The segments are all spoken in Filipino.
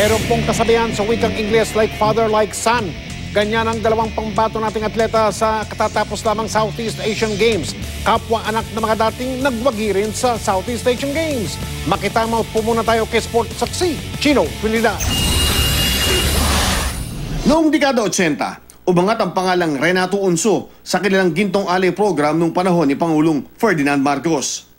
Meron pong kasabihan sa wikang Ingles, like father, like son. Ganyan ang dalawang pangbato nating atleta sa katatapos lamang Southeast Asian Games. Kapwa anak na mga dating nagwagi rin sa Southeast Asian Games. Makitama po muna tayo kay Sport Saksi, Chino Trinidad. Noong dekada 80, umangat ang pangalang Renato Unso sa kanilang Gintong Alay program nung panahon ni Pangulong Ferdinand Marcos.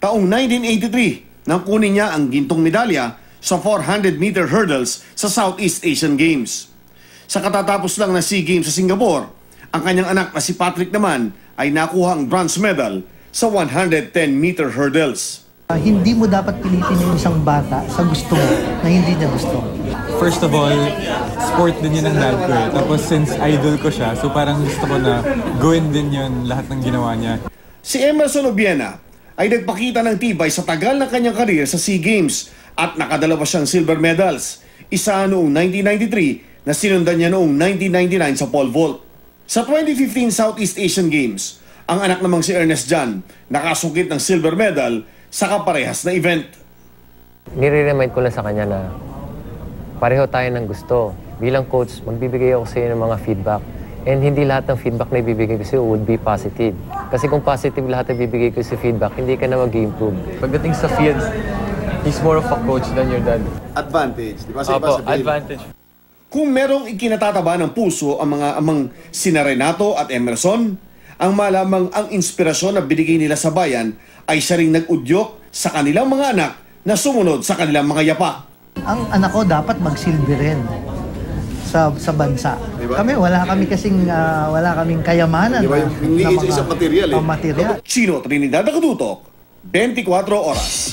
Taong 1983, nang kunin niya ang gintong medalya sa 400-meter hurdles sa Southeast Asian Games. Sa katatapos lang na SEA Games sa Singapore, ang kanyang anak na si Patrick naman ay nakuha ang bronze medal sa 110-meter hurdles. Hindi mo dapat pilitin yung isang bata sa gusto mo na hindi niya gusto. First of all, sport din yun ng dad ko eh. Tapos since idol ko siya, so parang gusto ko na gawin din yun lahat ng ginawa niya. Si Emerson Obiena ay nagpakita ng tibay sa tagal ng kanyang karir sa SEA Games at nakadalawa siyang silver medals. Isa noong 1993 na sinundan niya noong 1999 sa pole vault. Sa 2015 Southeast Asian Games, ang anak namang si Ernest Jan nakasungkit ng silver medal sa kaparehas na event. Nire-remind ko lang sa kanya na pareho tayo ng gusto. Bilang coach, magbibigay ako sa iyo ng mga feedback. And hindi lahat ng feedback na ibibigay ko sa iyo would be positive. Kasi kung positive lahat na ibibigay ko sa feedback, hindi ka na mag-improve. Pagdating sa field, he's more of a coach than your dad. Advantage, di ba? Opo, advantage. Kung merong ikinatataba ng puso ang mga amang sina Renato at Emerson, ang malamang ang inspirasyon na binigay nila sa bayan ay siya ring nag-udyok sa kanilang mga anak na sumunod sa kanilang mga yapak. Ang anak ko dapat magsilbi rin sa bansa. Diba? Wala kaming kayamanan. Diba? Hindi isa material eh. Material. Chino Trinidad, Nakadutok, 24 Oras.